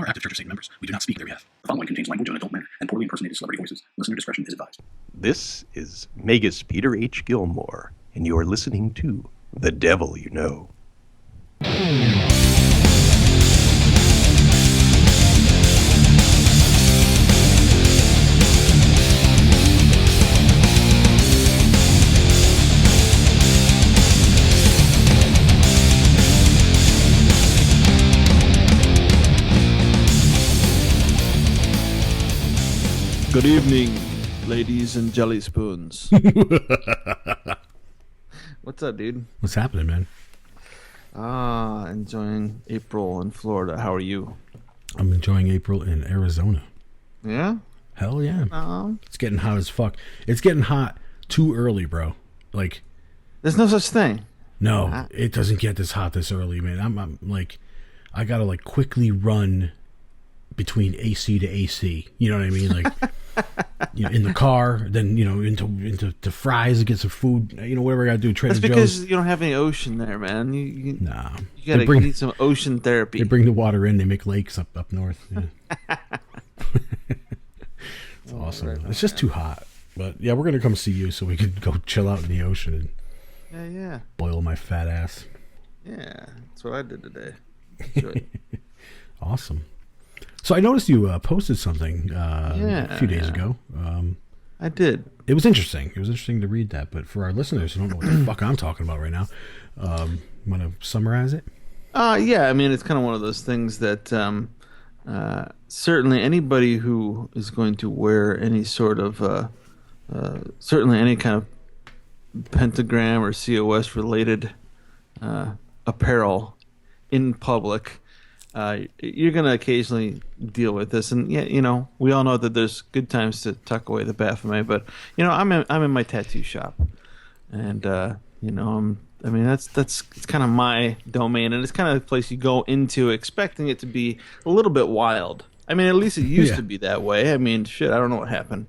are active Church of Satan members. We do not speak their behalf. The following contains language in an adult manner and poorly impersonated celebrity voices. Listener discretion is advised. This is Magus Peter H. Gilmore, and you are listening to The Devil You Know. Good evening, ladies and jelly spoons. What's up, dude? What's happening, man? Enjoying April in Florida. How are you? I'm enjoying April in Arizona. Yeah? Hell yeah. It's getting hot as fuck. It's getting hot too early, bro. Like, there's no such thing. No, it doesn't get this hot this early, man. I'm like, I gotta like quickly run between AC to AC. You know what I mean? Like, you know, in the car, then, you know, into fries to get some food, you know, whatever I gotta do. Trader That's because Joe's. you don't have any ocean there, man. You need some ocean therapy. They bring the water in. They make lakes up north. Yeah. It's awesome. Right, it's just too hot. But yeah, we're gonna come see you so we can go chill out in the ocean and boil my fat ass. Yeah, that's what I did today. Enjoy it. Awesome. So I noticed you posted something a few days ago. I did. It was interesting. It was interesting to read that. But for our listeners who don't know what the fuck I'm talking about right now, want to summarize it? Yeah, I mean, it's kind of one of those things that certainly anybody who is going to wear any sort of, certainly any kind of pentagram or COS related apparel in public, you're going to occasionally deal with this. And yeah, you know, we all know that there's good times to tuck away the Baphomet, but you know, I'm in my tattoo shop, and you know, it's kind of my domain, and it's kind of the place you go into expecting it to be a little bit wild. I mean, at least it used to be that way. I mean, shit, I don't know what happened.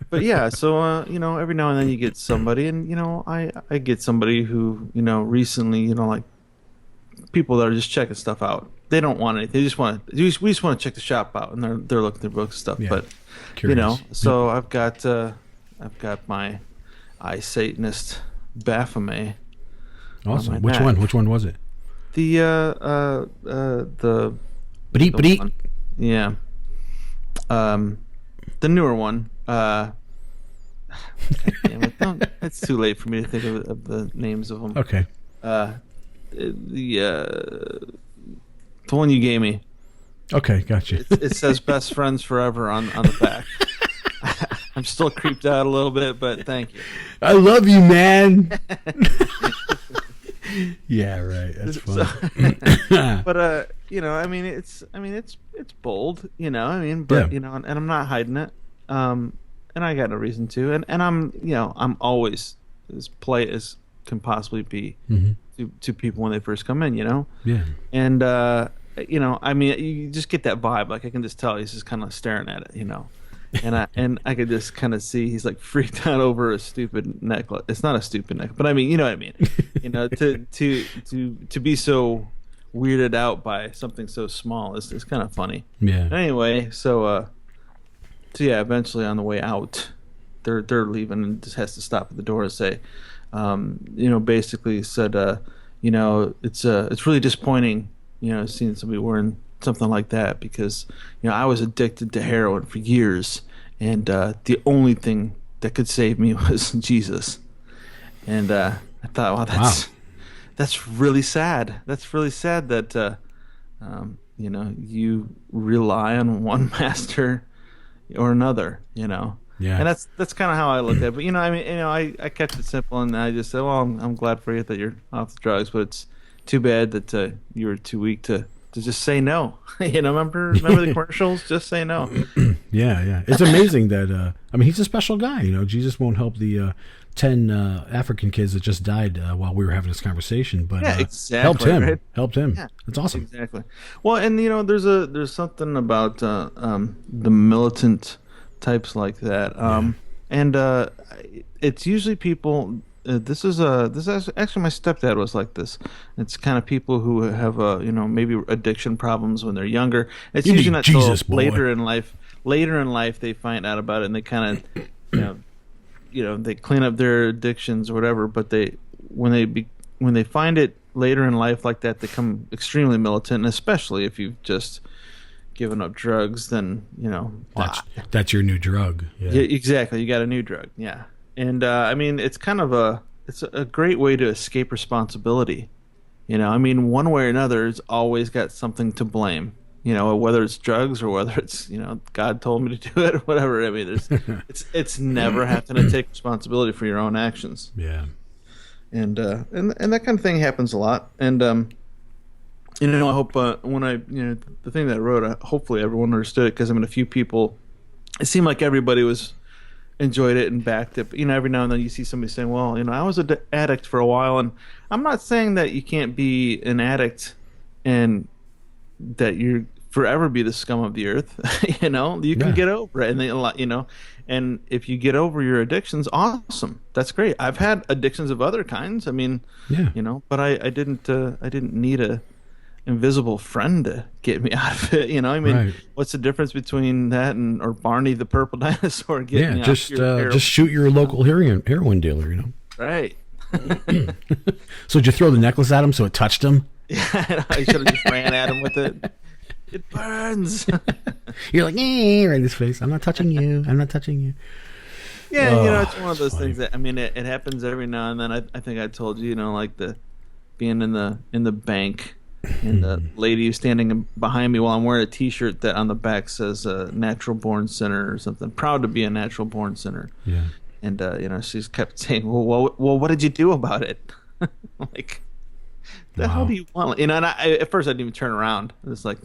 But yeah, so you know, every now and then you get somebody, and you know, I get somebody who, you know, recently, you know, like people that are just checking stuff out. They don't want anything. They just want to. We just want to check the shop out, and they're looking through books and stuff. Yeah, but curious. You know, so I've got my I Satanist Baphomet. Awesome. Which one? Which one was it? The Beat. Yeah. The newer one. God damn it. It's too late for me to think of the names of them. Okay. The one you gave me. Okay, gotcha. It says "Best Friends Forever" on the back. I'm still creeped out a little bit, but thank you. I love you, man. Yeah, right. That's fun. But you know, I mean, it's bold, you know. I mean, but you know, and I'm not hiding it. And I got no reason to. And I'm, you know, I'm always as polite as can possibly be to people when they first come in, you know. Yeah. And you know, I mean, you just get that vibe. Like, I can just tell he's just kind of staring at it, you know. And I could just kind of see he's like freaked out over a stupid necklace. It's not a stupid necklace, but I mean, you know what I mean. You know, to be so weirded out by something so small is kind of funny. Yeah. Anyway, so yeah, eventually on the way out, they're leaving, and just has to stop at the door and say, you know, basically said, you know, it's really disappointing, you know, seeing somebody wearing something like that, because, you know, I was addicted to heroin for years, and the only thing that could save me was Jesus. And I thought, wow, that's really sad. That's really sad that you know, you rely on one master or another, you know. Yeah. And that's kind of how I look at it. But, you know, I mean, you know, I kept it simple, and I just said, well, I'm glad for you that you're off the drugs, but it's too bad that you were too weak to just say no. You know, remember the commercials? Just say no. Yeah. It's amazing that, I mean, he's a special guy, you know. Jesus won't help the 10 African kids that just died while we were having this conversation, but helped him. Right? Helped him. Yeah, that's awesome. Exactly. Well, and, you know, there's something about the militant types like that. And it's usually people this is actually my stepdad was like this. It's kind of people who have maybe addiction problems when they're younger. It's You usually need not Jesus, till boy. later in life. Later in life, they find out about it, and they kind of they clean up their addictions or whatever. But when they find it later in life like that, they become extremely militant, and especially if you've just given up drugs, then That's your new drug. yeah, Yeah. exactly. You got a new drug. Yeah. And I mean, it's kind of it's a great way to escape responsibility. I mean, one way or another, it's always got something to blame. Whether it's drugs or whether it's God told me to do it or whatever. I mean, it's never having to take responsibility for your own actions. Yeah. And that kind of thing happens a lot. And I hope when the thing that I wrote, hopefully everyone understood it, because a few people, it seemed like everybody enjoyed it and backed it. But, every now and then you see somebody saying, well, I was an addict for a while, and I'm not saying that you can't be an addict and that you forever be the scum of the earth. You can get over it, and and if you get over your addictions, awesome, that's great. I've had addictions of other kinds. I mean, but I didn't need a invisible friend to get me out of it. Right. What's the difference between that or Barney the purple dinosaur getting me just out of your just shoot your local heroin dealer. right. So did you throw the necklace at him so it touched him? Yeah, I should have just ran at him with it. It burns. You're like, right in his face. I'm not touching you. I'm not touching you. Yeah, it's one of those things that it happens every now and then. I think I told you, like the being in the bank and the lady who's standing behind me while I'm wearing a T-shirt that on the back says "Natural Born Sinner" or something. Proud to be a natural born sinner. Yeah. And she's kept saying, "Well, what did you do about it?" Like, the hell do you want? And at first I didn't even turn around. It's like,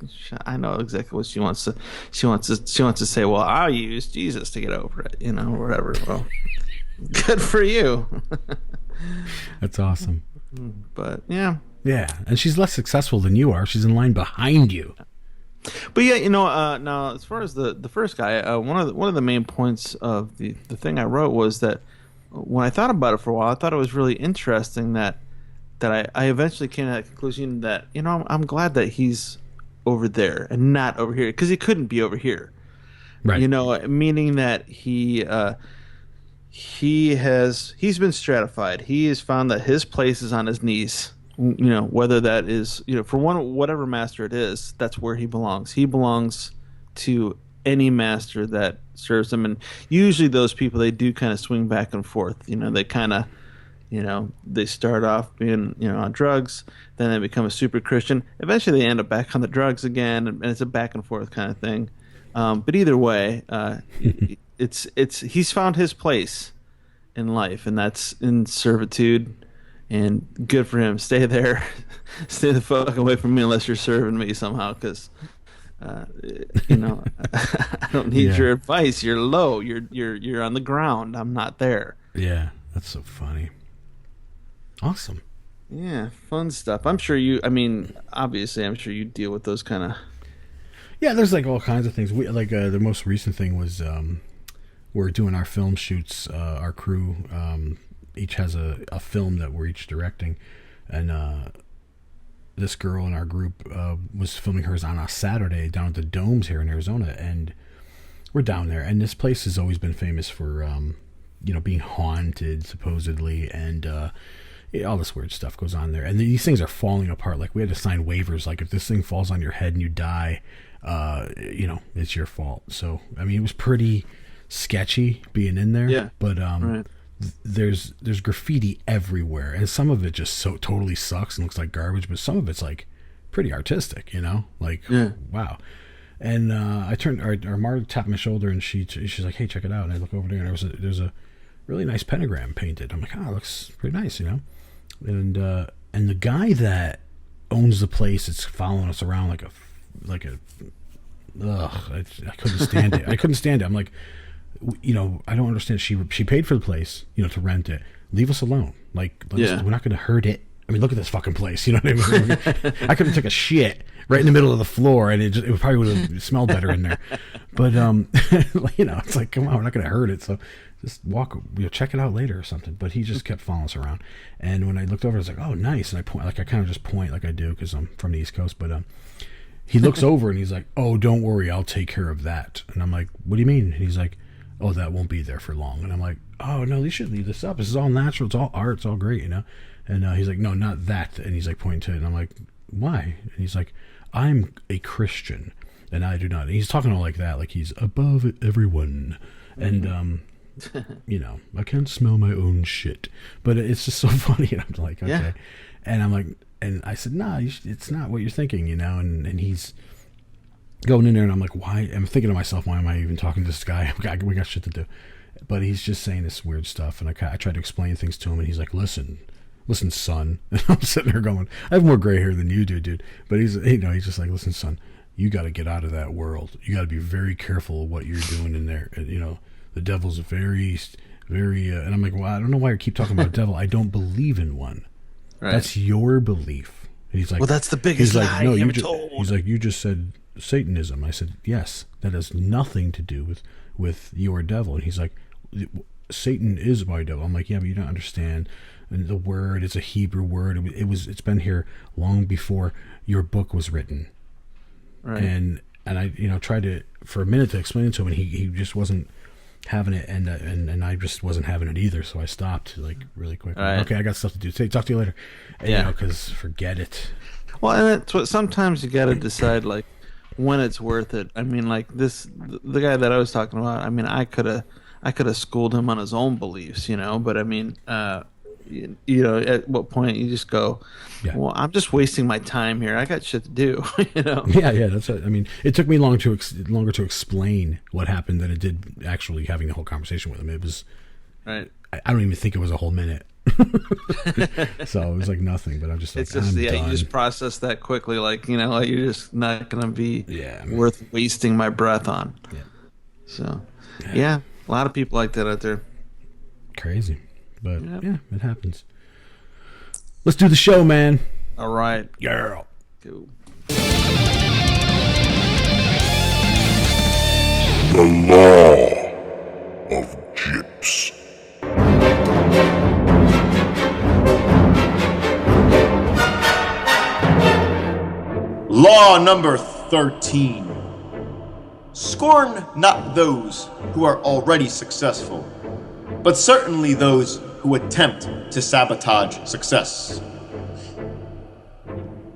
I know exactly what she wants to. She wants to say, "Well, I'll use Jesus to get over it," or whatever. Well, good for you. That's awesome. But yeah. Yeah, and she's less successful than you are. She's in line behind you. But yeah, now as far as the first guy, one of the main points of the thing I wrote was that when I thought about it for a while, I thought it was really interesting that I eventually came to that conclusion that I'm glad that he's over there and not over here, because he couldn't be over here, Right. Meaning that he's been stratified. He has found that his place is on his knees. Whether that is, for whatever master it is, that's where he belongs. He belongs to any master that serves him. And usually those people, they do kind of swing back and forth. They kind of, they start off being, on drugs, then they become a super Christian. Eventually they end up back on the drugs again, and it's a back and forth kind of thing. But either way, he's found his place in life, and that's in servitude. And good for him. Stay there. Stay the fuck away from me unless you're serving me somehow, because I don't need your advice. You're low. You're on the ground. I'm not there. Yeah, that's so funny. Awesome. Yeah, fun stuff. I'm sure obviously, I'm sure you deal with those kind of. Yeah, there's like all kinds of things. We the most recent thing was we're doing our film shoots. Our crew each has a film that we're each directing, and this girl in our group was filming hers on a Saturday down at the Domes here in Arizona, and we're down there, and this place has always been famous for being haunted supposedly, and all this weird stuff goes on there, and these things are falling apart. Like, we had to sign waivers, like if this thing falls on your head and you die, it's your fault. So it was pretty sketchy being in there. Yeah, but right. There's graffiti everywhere, and some of it just so totally sucks and looks like garbage, but some of it's like pretty artistic, wow. And I turned, or Marta tapped my shoulder, and she's like, "Hey, check it out." And I look over there, and there's a really nice pentagram painted. I'm like, "Oh, it looks pretty nice," And the guy that owns the place, it's following us around like a I couldn't stand it. I couldn't stand it. I'm like, I don't understand. She paid for the place, to rent it. Leave us alone. Like, we're not going to hurt it. Look at this fucking place. You know what I mean? I could have took a shit right in the middle of the floor, and it probably would have smelled better in there. But it's like, come on, we're not going to hurt it. So just walk, check it out later or something. But he just kept following us around. And when I looked over, I was like, oh, nice. And I point, like I kind of just point like I do because I'm from the East Coast. But he looks over and he's like, oh, don't worry, I'll take care of that. And I'm like, what do you mean? And he's like, oh, that won't be there for long. And I'm like, oh, no, you should leave this up. This is all natural. It's all art. It's all great, you know? And he's like, no, not that. And he's like pointing to it. And I'm like, why? And he's like, I'm a Christian and I do not. And he's talking all like that, like he's above everyone. And, you know, I can't smell my own shit. But it's just so funny. And I'm like, okay. Yeah. And I'm like, and I said, nah, it's not what you're thinking, you know? And he's going in there and I'm like, why? I'm thinking to myself, why am I even talking to this guy? We got shit to do. But he's just saying this weird stuff. And I tried to explain things to him and he's like, listen, son. And I'm sitting there going, I have more gray hair than you do, dude. But he's just like, listen, son, you got to get out of that world. You got to be very careful of what you're doing in there. And, you know, the devil's very, and I'm like, well, I don't know why you keep talking about devil. I don't believe in one. Right. That's your belief. And he's like, well, that's the biggest lie you ever told. He's like, you just said Satanism. I said, yes, that has nothing to do with your devil. And he's like, Satan is my devil. I'm like, yeah, but you don't understand. And the word is a Hebrew word. It's been here long before your book was written. Right. And I, you know, tried to for a minute to explain it to him, and he just wasn't having it, and I just wasn't having it either. So I stopped like really quick. Right. Okay, I got stuff to do. Talk to you later. And, yeah, you know, because forget it. Well, and that's what sometimes you got to decide, like when it's worth it. I mean, like the guy that I was talking about. I mean, I could have schooled him on his own beliefs, you know. But I mean, you know, at what point you just go, yeah, well, I'm just wasting my time here. I got shit to do, you know. Yeah, that's it. I mean, it took me longer to explain what happened than it did actually having the whole conversation with him. It was right. I don't even think it was a whole minute. So it was like nothing. But I'm just like, it's just, yeah, done. You just process that quickly, like, you know, like you're just not gonna be worth wasting my breath on. Yeah. So yeah, a lot of people like that out there. Crazy. But yeah, it happens. Let's do the show, man. All right. Girl. Cool. The Law of Gyps. Law number 13. Scorn not those who are already successful, but certainly those who attempt to sabotage success.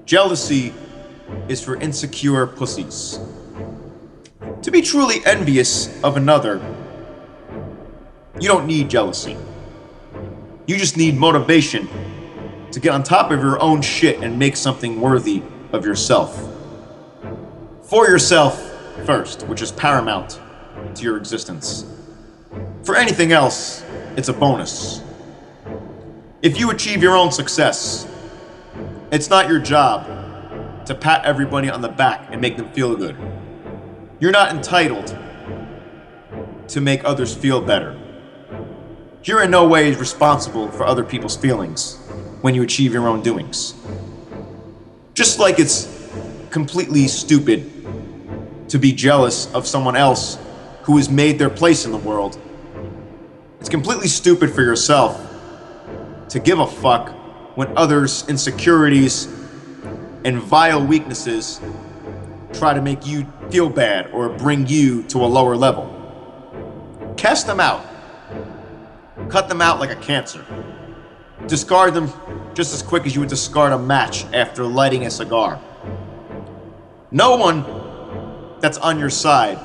Jealousy is for insecure pussies. To be truly envious of another, you don't need jealousy. You just need motivation to get on top of your own shit and make something worthy of yourself. For yourself first, which is paramount to your existence. For anything else, it's a bonus. If you achieve your own success, it's not your job to pat everybody on the back and make them feel good. You're not entitled to make others feel better. You're in no way responsible for other people's feelings when you achieve your own doings. Just like it's completely stupid to be jealous of someone else who has made their place in the world, it's completely stupid for yourself to give a fuck when others' insecurities and vile weaknesses try to make you feel bad or bring you to a lower level. Cast them out. Cut them out like a cancer. Discard them just as quick as you would discard a match after lighting a cigar. No one that's on your side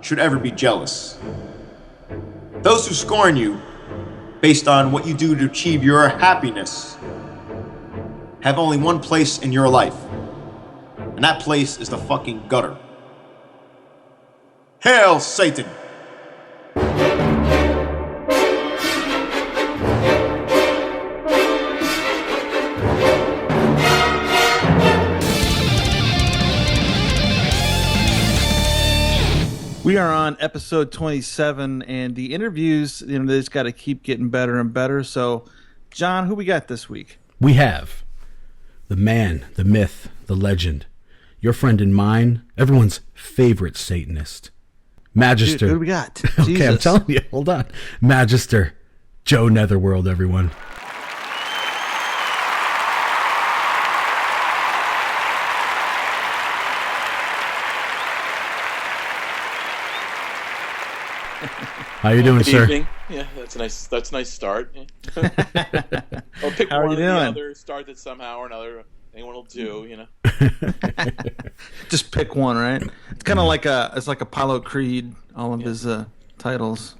should ever be jealous. Those who scorn you based on what you do to achieve your happiness have only one place in your life, and that place is the fucking gutter. Hail Satan! We are on episode 27, and the interviews, you know, they just got to keep getting better and better. So, John, who we got this week? We have the man, the myth, the legend, your friend and mine, everyone's favorite Satanist, Magister. Dude, what do we got? Okay, Jesus. I'm telling you. Hold on. Magister Joe Netherworld, everyone. How you doing, Good sir? evening. Yeah, that's a nice start. Or pick How are one you or the doing? other. Start it somehow or another. Anyone will do. Just pick one, right? It's kind of like a Apollo Creed. All of his titles.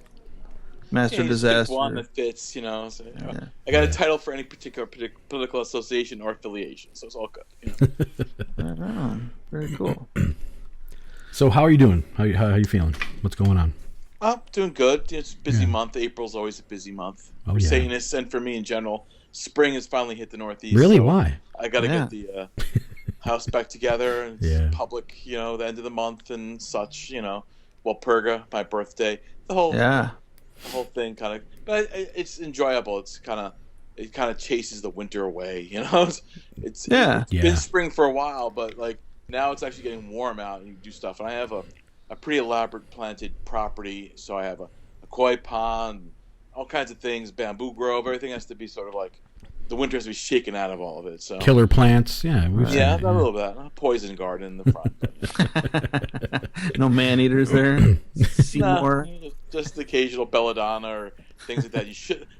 Master You just pick Disaster. one that fits. So, I got a title for any particular political association or affiliation, so it's all good. Right on. Very cool. So how are you doing? How you feeling? What's going on? I'm doing good. It's a busy month. April's always a busy month for yeah. Satanists and for me in general. Spring has finally hit the Northeast. Really? So Why? I got to get the house back together. And it's public, the end of the month and such. Walpurga, my birthday, the whole thing kind of. But it's enjoyable. It kind of chases the winter away. It's been spring for a while, but like now it's actually getting warm out and you do stuff. And I have a pretty elaborate planted property, so I have a koi pond, all kinds of things, bamboo grove. Everything has to be sort of like the winter has to be shaken out of all of it. So Killer plants, a little bit. A poison garden in the front. No man eaters there. Seymour. Just occasional belladonna or things like that.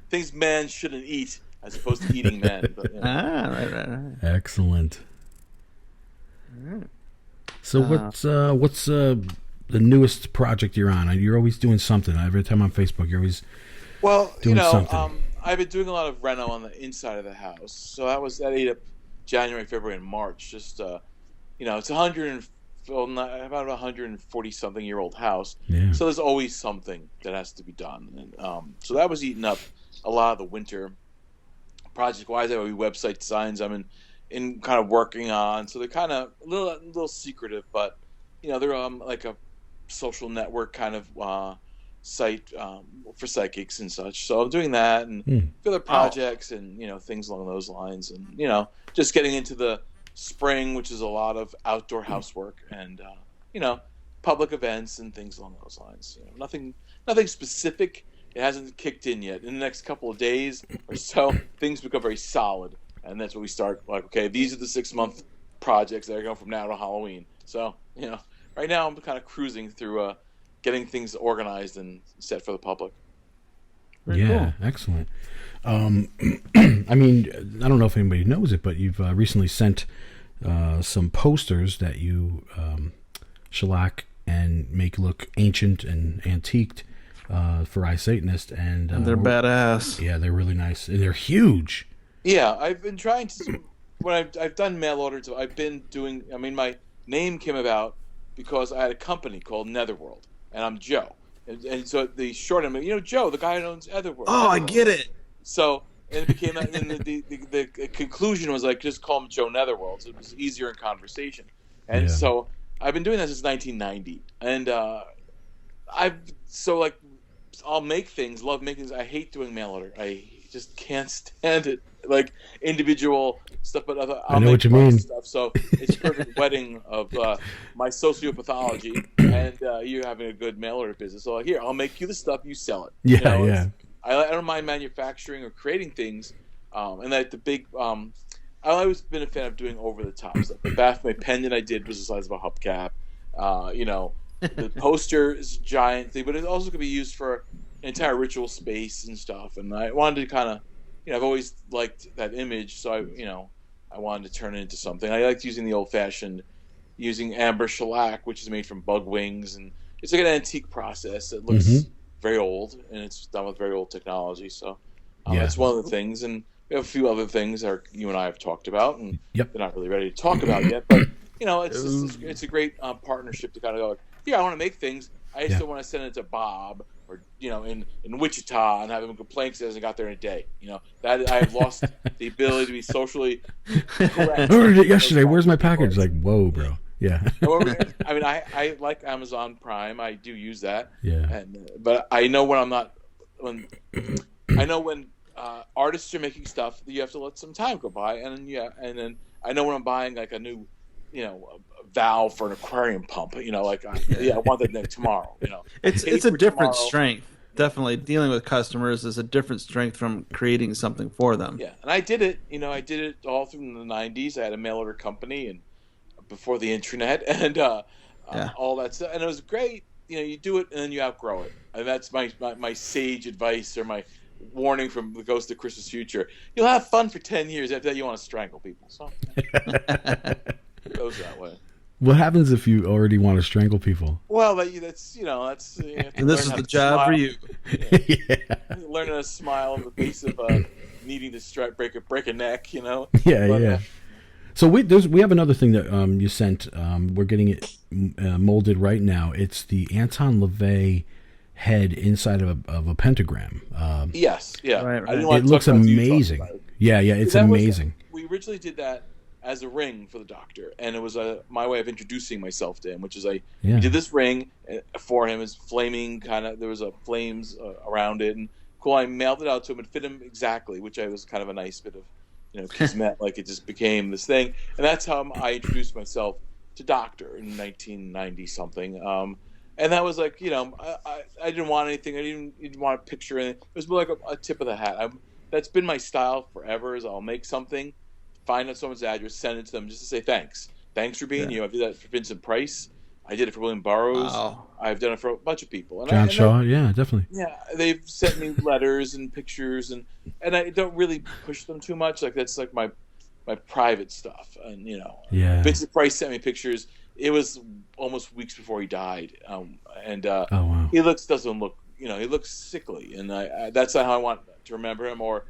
Things man shouldn't eat as opposed to eating men. But, right. Excellent. So what's the newest project you're on? You're always doing something. Every time on Facebook, you're always doing something. I've been doing a lot of reno on the inside of the house. So that ate up January, February, and March. Just it's about 140 something year old house. Yeah. So there's always something that has to be done. And so that was eating up a lot of the winter. Project wise, I have website designs I'm in kind of working on. So they're kind of a little secretive, but they're like a social network kind of site for psychics and such. So I'm doing that and other projects and things along those lines, and just getting into the spring, which is a lot of outdoor housework and public events and things along those lines. Nothing specific. It hasn't kicked in yet. In the next couple of days or so, things become very solid, and that's when we start like, okay, these are the 6-month projects that are going from now to Halloween. So right now I'm kind of cruising through getting things organized and set for the public. Very cool. Excellent. I mean, I don't know if anybody knows it, but you've recently sent some posters that you shellac and make look ancient and antiqued for iSatanist, and they're badass. Yeah, they're really nice. And they're huge. Yeah, I've been trying to. When I've done mail orders, I've been doing. I mean, my name came about because I had a company called Netherworld, and I'm Joe, and so the short name, Joe, the guy who owns Netherworld. Oh, I get it. So and it became that. And the conclusion was like just call him Joe Netherworld, so it was easier in conversation. And so I've been doing that since 1990, and I'll make things, love making things. I hate doing mail order. I just can't stand it. Like individual stuff, but I know what you mean. Stuff. So it's a perfect wedding of my sociopathology and you having a good mail order business. So here, I'll make you the stuff, you sell it. Yeah. I don't mind manufacturing or creating things, and that the big. I've always been a fan of doing over the top stuff. The Baphomet pendant I did was the size of a hubcap. The poster is a giant thing, but it also could be used for an entire ritual space and stuff. And I wanted to kind of, I've always liked that image, so I wanted to turn it into something. I liked using the old-fashioned, using amber shellac, which is made from bug wings, and it's like an antique process. It looks very old, and it's done with very old technology. So that's one of the things, and we have a few other things that you and I have talked about, and they're not really ready to talk about yet. But it's a great partnership to kind of go. I want to make things. I just don't want to send it to Bob or in Wichita and have him complain because he hasn't got there in a day. That I've lost the ability to be socially correct. I ordered it yesterday. Where's my package? Like, whoa, bro. Yeah. I mean, I like Amazon Prime. I do use that. Yeah. But I know when I'm not. When artists are making stuff, you have to let some time go by, and then I know when I'm buying like a new, valve for an aquarium pump. You know, like I want that neck tomorrow. You know, It's a different strength. Definitely dealing with customers is a different strength from creating something for them. Yeah, and I did it. You know, I did it all through the '90s. I had a mail order company, and before the internet, and all that stuff, and it was great. You know, you do it and then you outgrow it, and that's my sage advice or my warning from the Ghost of Christmas Future. You'll have fun for 10 years. After that, you want to strangle people. So it goes that way. What happens if you already want to strangle people? Well, that's you have to And this is the job smile. for you. Yeah. Learning how to smile in the face of needing to break a neck. You know. Yeah. So we have another thing that you sent. We're getting it molded right now. It's the Anton LaVey head inside of a pentagram. Yes. Yeah. Right. I didn't want It to looks talk about it. amazing. Yeah. It's amazing. We originally did that as a ring for the Doctor, and it was my way of introducing myself to him, which is we did this ring for him as flaming kind of. There was flames around it, and cool. I mailed it out to him and fit him exactly, which was kind of a nice bit of kismet. Like it just became this thing, and that's how I introduced myself to Doctor in 1990 something. And that was like I didn't want anything. I didn't want a picture, and it was more like a tip of the hat. That's been my style forever. Is I'll make something, find out someone's address, send it to them just to say thanks. Thanks for being you. I did that for Vincent Price. I did it for William Burroughs. Wow. I've done it for a bunch of people. And John Shaw, yeah, definitely. Yeah, they've sent me letters and pictures, and I don't really push them too much. Like that's like my private stuff, and Yeah. Vincent Price sent me pictures. It was almost weeks before he died, oh wow. he doesn't look, he looks sickly, and that's not how I want to remember him or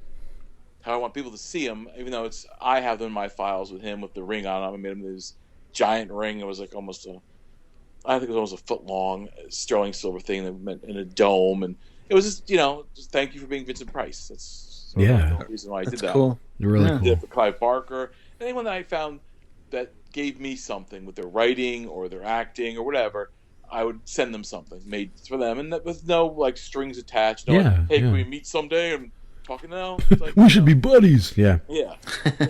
how I want people to see him. Even though I have them in my files with him with the ring on him. I made him this giant ring. It was like I think it was almost a foot long, sterling silver thing that went in a dome, and it was just thank you for being Vincent Price. That's the reason why I did that. Cool. Really I did cool. it for Clive Barker. Anyone that I found that gave me something with their writing or their acting or whatever, I would send them something made for them, and with no like strings attached. No, hey, can we meet someday? I'm talking now. It's like, We should be buddies. Yeah. Yeah.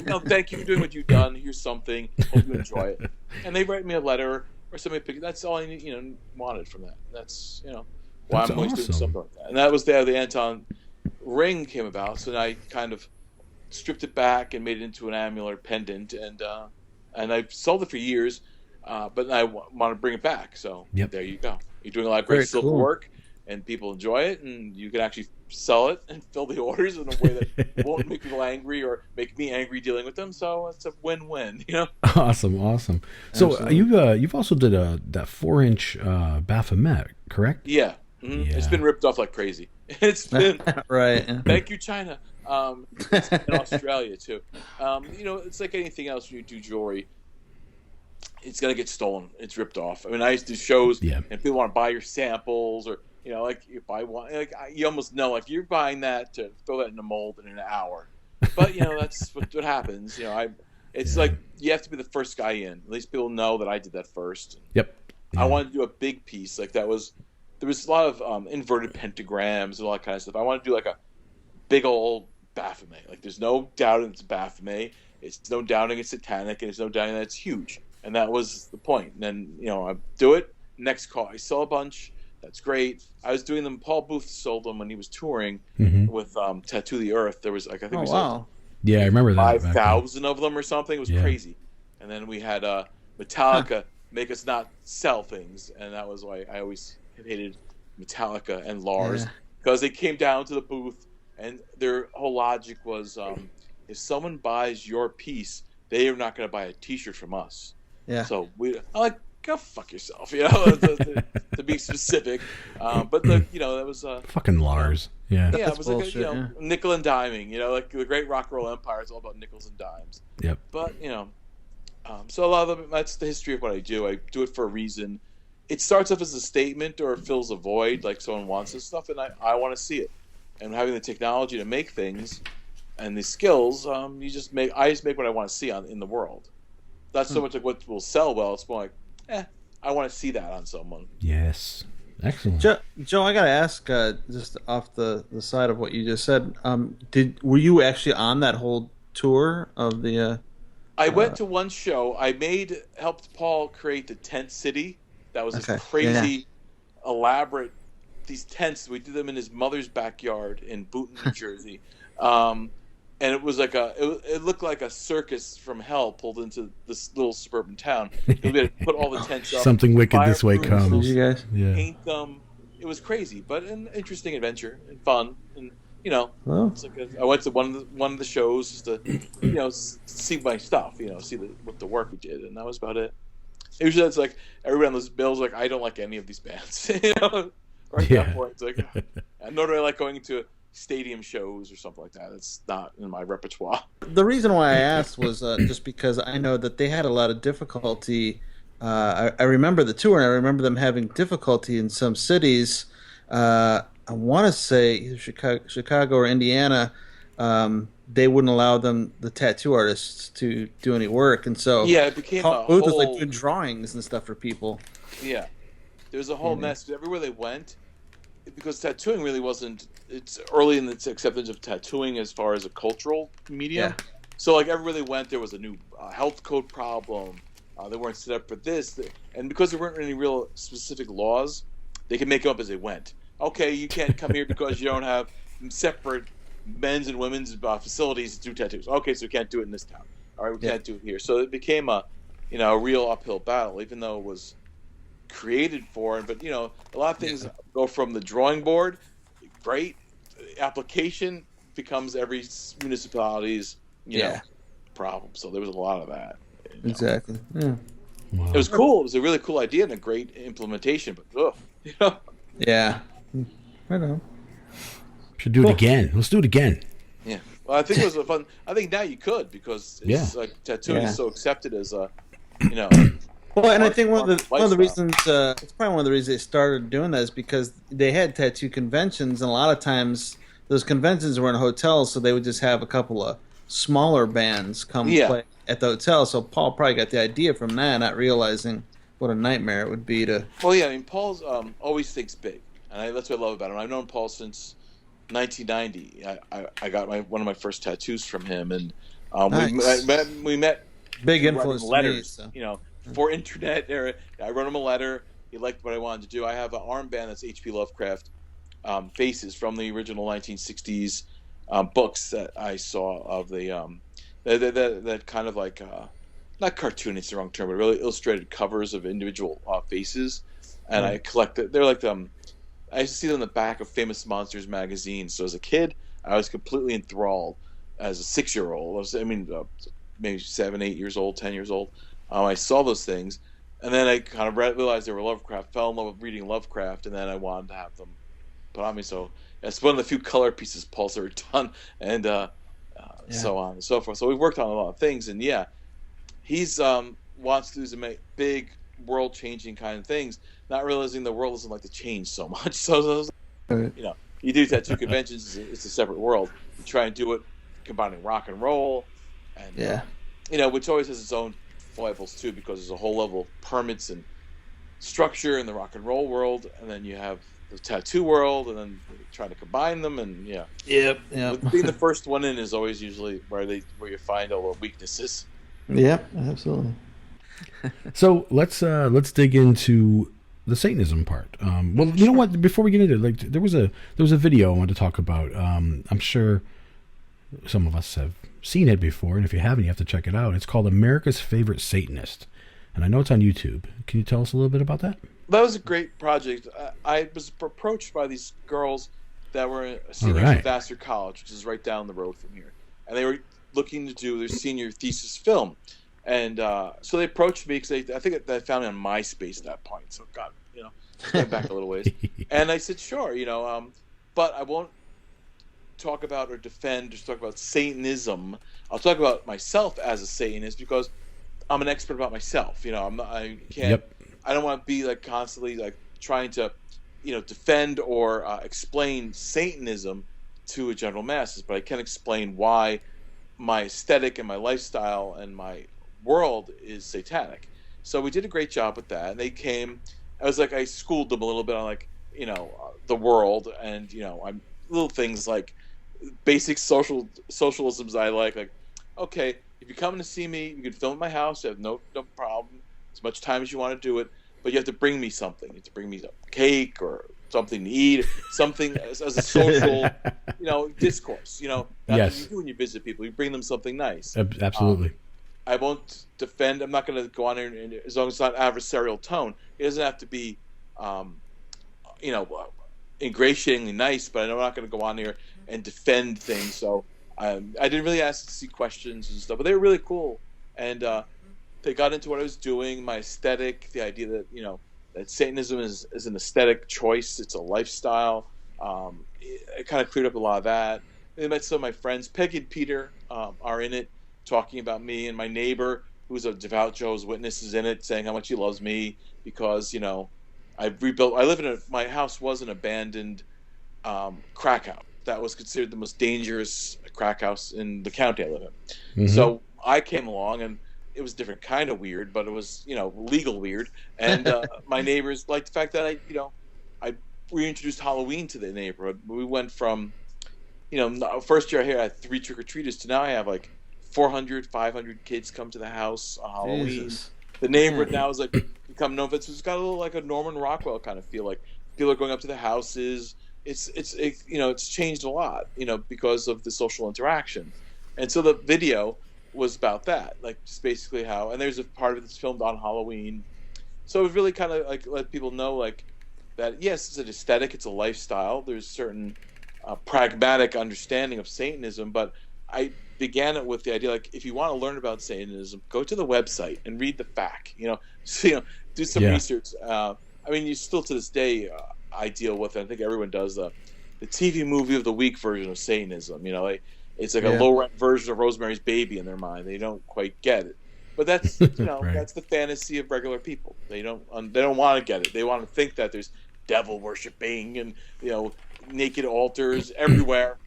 No, thank you for doing what you've done. Here's something. Hope you enjoy it. And they write me a letter or somebody pick. That's all I wanted from that. That's why That's I'm always doing awesome. something like that. And that was the Anton ring came about. So then I kind of stripped it back and made it into an amulet pendant, and I sold it for years, but I want to bring it back. So There you go. You're doing a lot of great silver work, and people enjoy it, and you can actually sell it and fill the orders in a way that won't make people angry or make me angry dealing with them. So it's a win-win, Awesome. So you've also did that 4-inch Baphomet, correct? Yeah. Mm-hmm. Yeah. It's been ripped off like crazy. It's been Right. Thank you, China. It's in Australia too. It's like anything else when you do jewelry. It's gonna get stolen. It's ripped off. I mean, I used to do shows, and people want to buy your samples, or like you buy one, like you almost know, like you're buying that to throw that in a mold in an hour. But that's what happens. It's like you have to be the first guy in. At least people know that I did that first. Yep. I wanted to do a big piece like that. There was a lot of inverted pentagrams and all that kind of stuff. I wanted to do like a big old Baphomet. Like there's no doubting it's Baphomet. It's no doubting it's satanic, and there's no doubting that it's huge. And that was the point. And then I do it. Next call, I sell a bunch. That's great. I was doing them. Paul Booth sold them when he was touring with Tattoo the Earth. There was like I think it was like Yeah, I remember that. 5,000 of them or something. It was crazy. And then we had Metallica make us not sell things, and that was why I always hated Metallica and Lars, because they came down to the booth, and their whole logic was, if someone buys your piece, they are not going to buy a T-shirt from us. Yeah. So I'm like, go fuck yourself, to be specific. But that was fucking Lars. Yeah. Yeah, it was bullshit, like nickel and diming. Like the great rock and roll empire is all about nickels and dimes. Yep. But so a lot of them, that's the history of what I do. I do it for a reason. It starts off as a statement, or it fills a void, like someone wants this stuff, and I want to see it. And having the technology to make things and the skills, I just make what I want to see in the world. Not so much like what will sell well. It's more like, I want to see that on someone. Yes. Excellent. Joe, I gotta ask, just off the side of what you just said, were you actually on that whole tour of the I went to one show. I helped Paul create the tent city. That was this crazy, elaborate. These tents. We did them in his mother's backyard in Boonton, New Jersey, and it was like it looked like a circus from hell pulled into this little suburban town. We had to put all the tents up. Something wicked this way comes. Did you guys? Yeah. Paint them. It was crazy, but an interesting adventure and fun. And it's like I went to one of the shows just to see my stuff, see what the work we did, and that was about it. Usually it's like everybody on those bills like I don't like any of these bands, Or at that point, it's like nor do I like going to stadium shows or something like that. It's not in my repertoire. The reason why I asked was just because I know that they had a lot of difficulty. I remember the tour, and I remember them having difficulty in some cities. I want to say either Chicago or Indiana. They wouldn't allow the tattoo artists to do any work, and so it became Paul Booth was like doing drawings and stuff for people. Yeah, there was a whole mess everywhere they went, because tattooing really wasn't. It's early in its acceptance of tattooing as far as a cultural medium. Yeah. So like everywhere they went, there was a new health code problem. They weren't set up for this, and because there weren't any real specific laws, they could make them up as they went. Okay, you can't come here because you don't have separate men's and women's facilities to do tattoos. Okay, so we can't do it in this town. All right, we can't do it here. So it became a real uphill battle, even though it was created for. But a lot of things go from the drawing board. Great application becomes every municipality's problem. So there was a lot of that. Exactly. Yeah. Wow. It was cool. It was a really cool idea and a great implementation. But yeah, I know. Should do it again. Let's do it again. Yeah. Well, I think it was a fun. I think now you could because it's like tattooing is so accepted as a, Well, and I think one of the reasons it's probably one of the reasons they started doing that is because they had tattoo conventions, and a lot of times those conventions were in hotels, so they would just have a couple of smaller bands come play at the hotel. So Paul probably got the idea from that, not realizing what a nightmare it would be to. Well, yeah, I mean, Paul's always thinks big, and that's what I love about him. I've known Paul since 1990. I got one of my first tattoos from him, and we met. Big influence letters, to me, so. Before internet era. I wrote him a letter. He liked what I wanted to do. I have an armband that's H.P. Lovecraft faces from the original 1960s books that I saw of the that kind of like not cartoon, it's the wrong term, but really illustrated covers of individual faces, and I collected. They're like I used to see them in the back of Famous Monsters magazine. So as a kid, I was completely enthralled. As a 6-year-old, maybe 7, 8 years old, 10 years old. I saw those things, and then I kind of realized they were Lovecraft. Fell in love with reading Lovecraft, and then I wanted to have them put on me. So it's one of the few color pieces Paul's ever done, and so on and so forth. So we've worked on a lot of things, and he's wants to do some big world-changing kind of things, not realizing the world doesn't like to change so much. So you do tattoo conventions; it's a separate world. You try and do it combining rock and roll, and which always has its own foibles too, because there's a whole level of permits and structure in the rock and roll world, and then you have the tattoo world, and then trying to combine them, and being the first one in is always usually where you find all the weaknesses. Yep, absolutely. So let's dig into the Satanism part. Well, you know what? Before we get into it, there was a video I wanted to talk about. I'm sure some of us have seen it before, and if you haven't, you have to check it out. It's called America's Favorite Satanist, and I know it's on YouTube. Can you tell us a little bit about that? That was a great project. I was approached by these girls that were seniors at Vassar College, which is right down the road from here, and they were looking to do their senior thesis film. And so they approached me because I think they found me on MySpace at that point. So God, going back a little ways. And I said, sure, but I won't talk about or defend or talk about Satanism. I'll talk about myself as a Satanist because I'm an expert about myself. I don't want to be like constantly like trying to, defend or explain Satanism to a general masses, but I can explain why my aesthetic and my lifestyle and my world is satanic. So we did a great job with that, and they came. I schooled them a little bit on the world, and I'm little things like basic socialisms I like okay, if you're coming to see me, you can film at my house. I have no problem. As much time as you want to do it, but you have to bring me something. You have to bring me a cake or something to eat, something as a social, discourse. That's Yes. what you do when you visit people. You bring them something nice. Absolutely. I won't defend. I'm not going to go on there, and as long as it's not adversarial tone. It doesn't have to be, ingratiatingly nice. But I'm not going to go on here and defend things. So I didn't really ask to see questions and stuff, but they were really cool, and they got into what I was doing, my aesthetic, the idea that that Satanism is an aesthetic choice. It's a lifestyle. It kind of cleared up a lot of that. They met some of my friends. Peggy and Peter are in it, talking about me, and my neighbor, who's a devout Jehovah's Witness, is in it, saying how much he loves me because I've rebuilt. My house was an abandoned crack house. That was considered the most dangerous crack house in the county I live in. Mhm. So I came along, and it was a different kind of weird, but it was legal weird. And my neighbors liked the fact that I reintroduced Halloween to the neighborhood. We went from first year here I had 3 trick-or-treaters to now I have like 400, 500 kids come to the house on Halloween. Jesus. The neighborhood now is like become known for it. So it's got a little like a Norman Rockwell kind of feel. Like people are going up to the houses. It's changed a lot, because of the social interaction. And so the video was about that, like just basically how. And there's a part of it that's filmed on Halloween. So it was really kind of like let people know like that. Yes, it's an aesthetic. It's a lifestyle. There's certain pragmatic understanding of Satanism, but I began it with the idea like if you want to learn about Satanism, go to the website and read the FAQ. Do some research. You still to this day I deal with it. I think everyone does the TV movie of the week version of Satanism. It's like a low rent version of Rosemary's Baby in their mind. They don't quite get it, but that's Right. That's the fantasy of regular people. They don't want to get it. They want to think that there's devil worshiping and naked altars everywhere.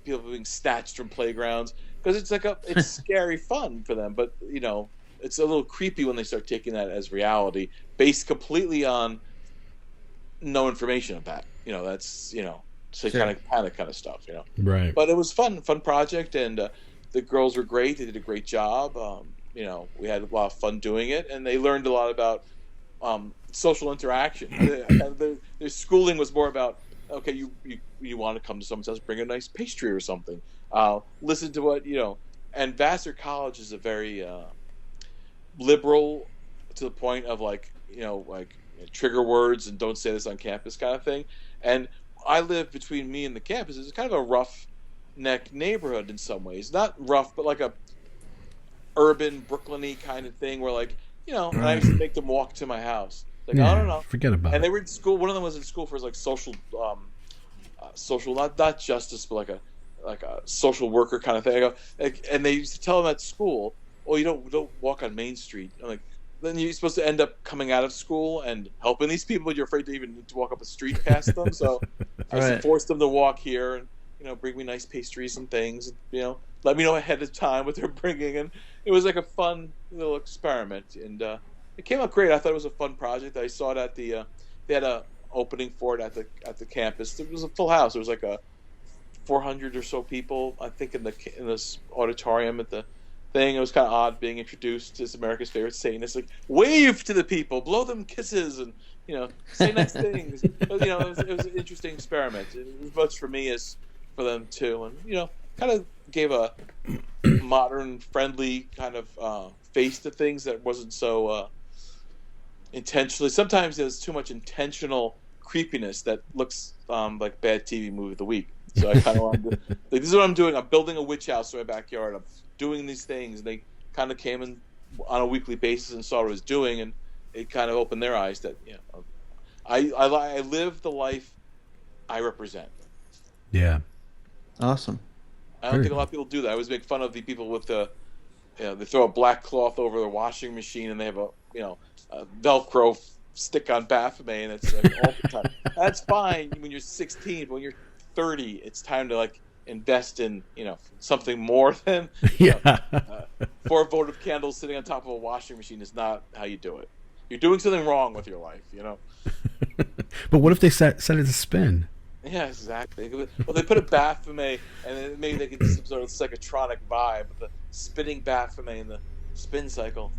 People being snatched from playgrounds because it's scary fun for them. But it's a little creepy when they start taking that as reality, based completely on no information of that. That's satanic panic kind of stuff. Right. But it was fun project, and the girls were great. They did a great job. We had a lot of fun doing it, and they learned a lot about social interaction. Their schooling was more about, okay, you want to come to someone's house, bring a nice pastry or something. Listen to what And Vassar College is a very liberal, to the point of trigger words and don't say this on campus kind of thing. And I live between me and the campus. It's kind of a rough neck neighborhood in some ways. Not rough, but like a urban Brooklyn-y kind of thing where and I used to make them walk to my house. I don't know. Forget about it. And they were in school. One of them was in school for social, not justice, but like a social worker kind of thing. And they used to tell them at school, "Oh, you don't walk on Main Street." I'm like, then you're supposed to end up coming out of school and helping these people, but you're afraid to even walk up a street past them. So I used to force them to walk here and bring me nice pastries and things. Let me know ahead of time what they're bringing, and it was like a fun little experiment, and it came out great. I thought it was a fun project. I saw it at the they had a opening for it at the campus. It was a full house. It was like a 400 or so people, I think, in this auditorium at the thing. It was kind of odd being introduced as America's favorite Satanist. Like, wave to the people, blow them kisses, and say nice things. But, it was an interesting experiment, as much for me as for them too. And kind of gave a modern, friendly kind of face to things that wasn't so intentionally. Sometimes there's too much intentional creepiness that looks like bad TV movie of the week. So I kind of wanted to, this is what I'm doing. I'm building a witch house in my backyard. I'm doing these things. And they kind of came in on a weekly basis and saw what I was doing, and it kind of opened their eyes that I live the life I represent. Yeah. Awesome. I don't think a lot of people do that. I always make fun of the people with they throw a black cloth over their washing machine and they have a Velcro stick-on Baphomet, and it's like all the time. That's fine when you're 16, but when you're 30, it's time to invest in something more than 4 votive candles sitting on top of a washing machine is not how you do it. You're doing something wrong with your life, But what if they set it to spin? Yeah, exactly. Well, they put a Baphomet, and then maybe they could do some sort of psychotronic vibe with the spinning Baphomet and the spin cycle.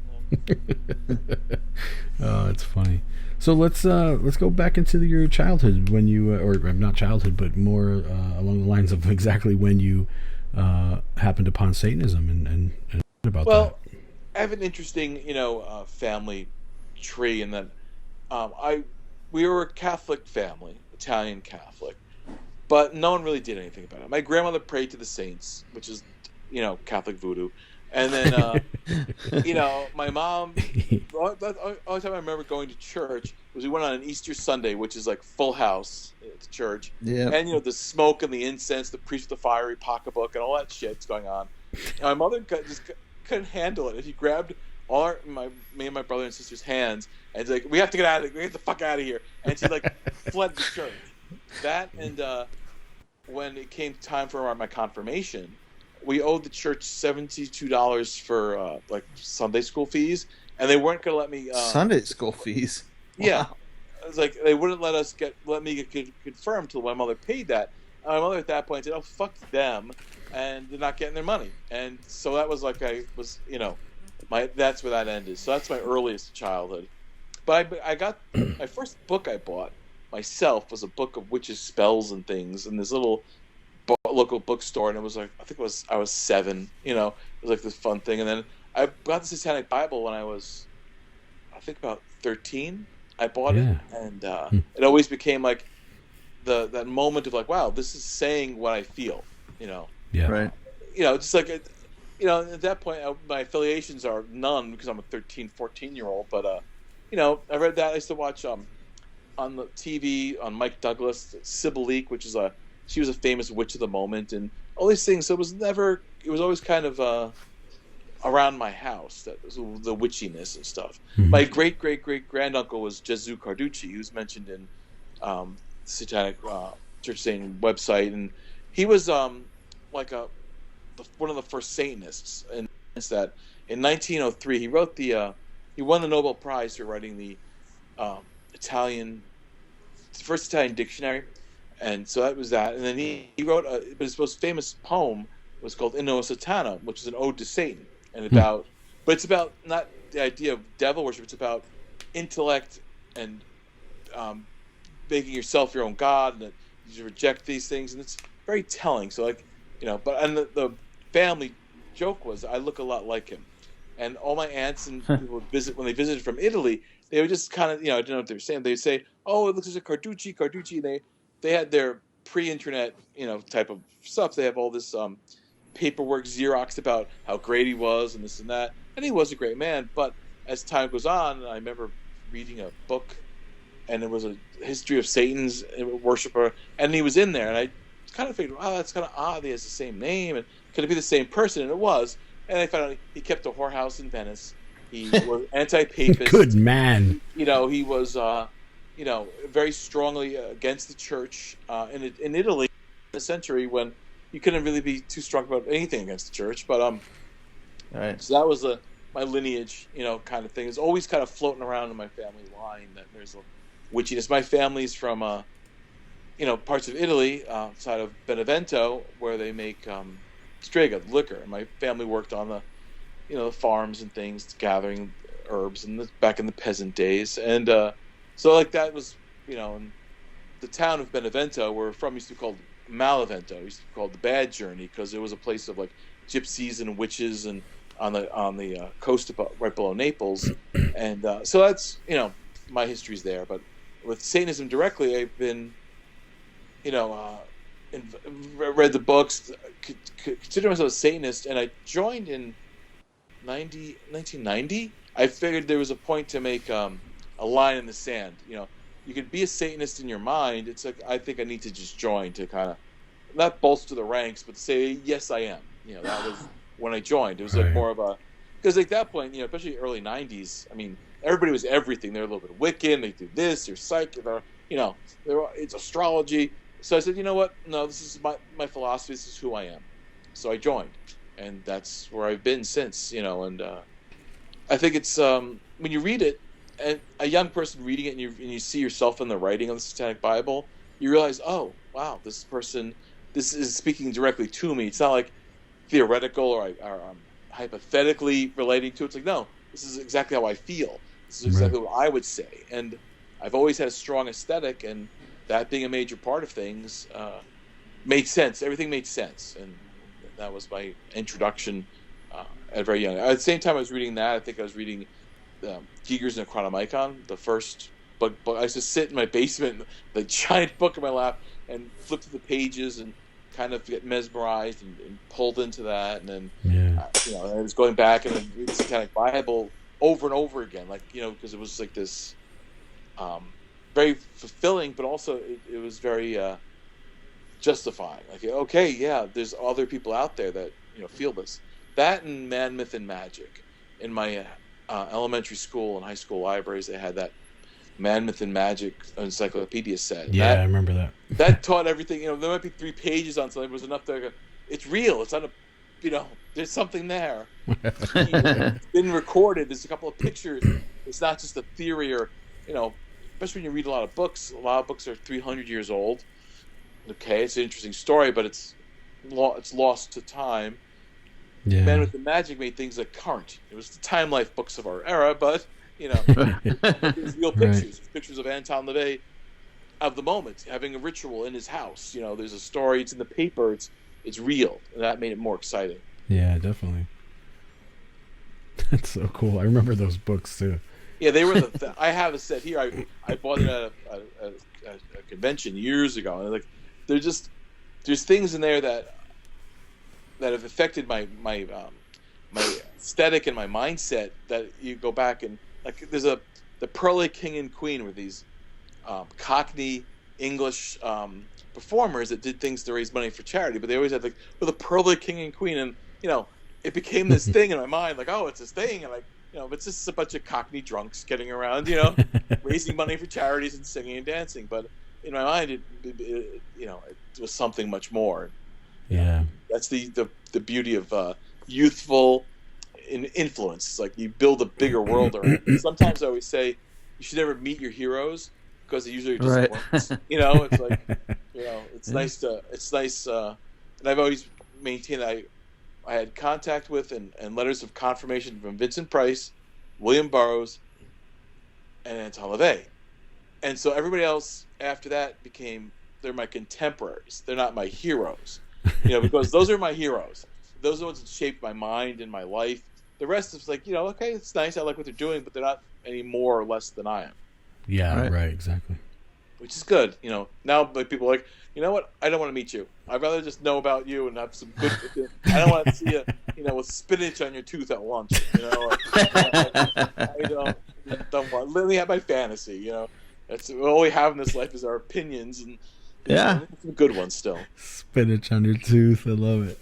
Oh, it's funny. So let's go back into your childhood when you or not childhood, but more along the lines of exactly when you happened upon Satanism and about Well, I have an interesting, family tree in that we were a Catholic family, Italian Catholic, but no one really did anything about it. My grandmother prayed to the saints, which is, Catholic voodoo, and then, my mom. The only time I remember going to church was we went on an Easter Sunday, which is like full house at the church, and the smoke and the incense, the priest with the fiery pocketbook, and all that shit's going on. And my mother just couldn't handle it. She grabbed me and my brother and sister's hands, and it's like, we have to get out of here. We get the fuck out of here. And she fled the church. That and when it came time for my confirmation, we owed the church $72 for Sunday school fees, and they weren't going to let me Sunday school fees. Yeah, Wow. it was like they wouldn't let me get confirmed till my mother paid that. And my mother at that point said, "Oh, fuck them," and they're not getting their money. And so that was that's where that ended. So that's my earliest childhood. But I got my first book I bought myself was a book of witches' spells and things in this little local bookstore, and it was I was 7. It was like this fun thing. And then I got the Satanic Bible when I was, I think, about 13. I bought it, and it always became like that moment of like, wow, this is saying what I feel. Yeah. Right. Just like at that point, my affiliations are none because I'm a 13, 14-year-old. But I read that. I used to watch on the TV on Mike Douglas, Sybil Leek, which is she was a famous witch of the moment, and all these things. So it was always kind of around my house, that was the witchiness and stuff. Mm-hmm. My great granduncle was Gesù Carducci, who's mentioned in Satanic Church Satan website, and he was one of the first Satanists, and it's that in 1903 he wrote he won the Nobel Prize for writing the first Italian dictionary, and so that was that. And then he wrote but his most famous poem was called Inno Satana, which is an ode to Satan, and but it's about not the idea of devil worship. It's about intellect and making yourself your own god, and that you reject these things, and it's very telling. So the family joke was I look a lot like him, and all my aunts and people would visit when they visited from Italy. They would just kind of I didn't know what they were saying. They'd say, "Oh, it looks like Carducci." They had their pre-internet type of stuff. They have all this paperwork Xeroxed about how great he was and this and that, and he was a great man. But as time goes on, I remember reading a book, and it was a history of Satan's worshiper, and he was in there, and I kind of figured, wow, that's kind of odd. He has the same name, and could it be the same person? And it was. And I found out he kept a whorehouse in Venice. He was anti-papist. Good man. He was, very strongly against the church in Italy in a century when you couldn't really be too strong about anything against the church. But right. So that was my lineage, kind of thing. It's always kind of floating around in my family line that there's a witchiness. My family's from parts of Italy outside of Benevento where they make strega, liquor. And my family worked on the farms and things, gathering herbs back in the peasant days. And so that was, in the town of Benevento where we're from used to be called Malevento. It used to be called the Bad Journey because it was a place of gypsies and witches and on the coast right below Naples. And so that's, my history's there. But with Satanism directly, I've been, read the books, consider myself a Satanist, and I joined in 1990. I figured there was a point to make a line in the sand. You could be a Satanist in your mind. It's like, I think I need to just join to kind of not bolster the ranks, but say, yes, I am. That was when I joined. It was more of a, because at that point, especially early 90s, I mean, everybody was everything. They're a little bit Wiccan, they do this, they're psychic, it's astrology. So I said, you know what? No, this is my philosophy. This is who I am. So I joined, and that's where I've been since. And I think it's when you read it, and a young person reading it, and you see yourself in the writing of the Satanic Bible, you realize, oh, wow, this person, this is speaking directly to me. It's not like theoretical or I'm hypothetically relating to it. It's like, no, this is exactly how I feel. This is exactly what I would say. And I've always had a strong aesthetic, and that being a major part of things made sense. Everything made sense. And that was my introduction at very young. At the same time I was reading that, I think I was reading Giger's Necronomicon, the first book. I used to sit in my basement, the giant book in my lap, and flip through the pages and kind of get mesmerized and pulled into that. And then, I was going back and reading the Satanic Bible over and over again, because it was like this very fulfilling, but also it was very justifying. Like, okay, yeah, there's other people out there that feel this. That and Man, Myth, and Magic. In my elementary school and high school libraries, they had that Man, Myth, and Magic encyclopedia set. Yeah, I remember that. That taught everything. There might be 3 pages on something, but it was enough to go, it's real. It's not there's something there. It's been recorded. There's a couple of pictures. It's not just a theory or, especially when you read a lot of books. A lot of books are 300 years old. Okay, it's an interesting story, but it's lost to time. Yeah. Man with the Magic made things like current. It was the Time Life books of our era, but there's real pictures. There's pictures of Anton LaVey of the moment having a ritual in his house. There's a story. It's in the paper. It's real, and that made it more exciting. Yeah, definitely. That's so cool. I remember those books too. Yeah, they were I have a set here. I bought it at a convention years ago, and there's things in there that have affected my aesthetic and my mindset, that you go back and there's the Pearly King and Queen with these Cockney English performers that did things to raise money for charity, but they always had the Pearly King and Queen, and it became this thing in my mind, oh, it's this thing, and it's just a bunch of Cockney drunks getting around, raising money for charities and singing and dancing. But in my mind, it was something much more. Yeah, that's the beauty of youthful influence. It's like you build a bigger world around it. Sometimes I always say you should never meet your heroes, because they usually just works. It's like it's nice. And I've always maintained that I had contact with and letters of confirmation from Vincent Price, William Burroughs, and Anton LaVey. And so everybody else after that they're my contemporaries. They're not my heroes. Because those are my heroes. Those are the ones that shaped my mind and my life. The rest is okay, it's nice. I like what they're doing, but they're not any more or less than I am. Yeah, right, exactly. Which is good. Now people are like, you know what? I don't want to meet you. I'd rather just know about you and have some good. I don't want to see you, with spinach on your tooth at lunch. I don't want. Let me have my fantasy. That's all we have in this life is our opinions, and some good ones still. Spinach on your tooth. I love it.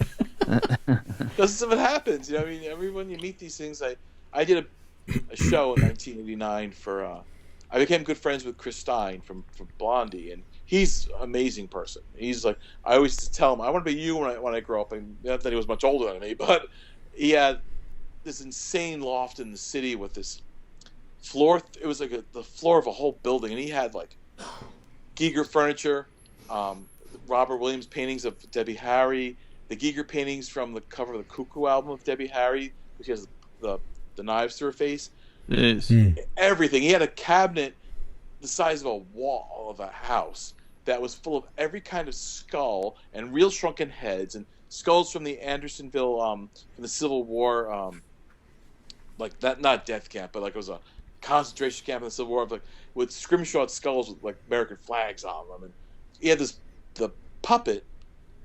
Because if it happens, everyone you meet these things. I did a show in 1989 for. I became good friends with Chris Stein from Blondie, and he's an amazing person. He's like, I always tell him, I want to be you when I grow up. And not that he was much older than me, but he had this insane loft in the city with this floor. It was like the floor of a whole building, and he had Giger furniture, Robert Williams paintings of Debbie Harry, the Giger paintings from the cover of the Cuckoo album of Debbie Harry, which has the knives through her face. Everything. He had a cabinet the size of a wall of a house that was full of every kind of skull and real shrunken heads and skulls from the Andersonville, from the Civil War, that, not death camp, but it was a concentration camp in the Civil War, with scrimshawed skulls with American flags on them. And he had the puppet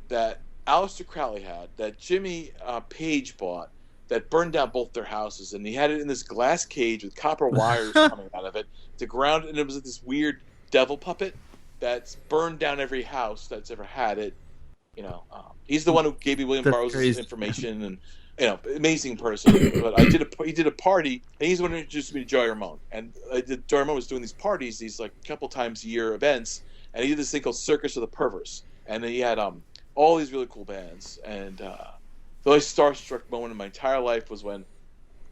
that Aleister Crowley had, that Jimmy Page bought, that burned down both their houses, and he had it in this glass cage with copper wires coming out of it to ground, and it was this weird devil puppet that's burned down every house that's ever had it. He's the one who gave me William Burroughs' information, and amazing person. But he did a party, and he's the one who introduced me to Joey Ramone. And Joey Ramone was doing these parties, these couple times a year events, and he did this thing called Circus of the Perverse, and then he had all these really cool bands. And the only starstruck moment in my entire life was when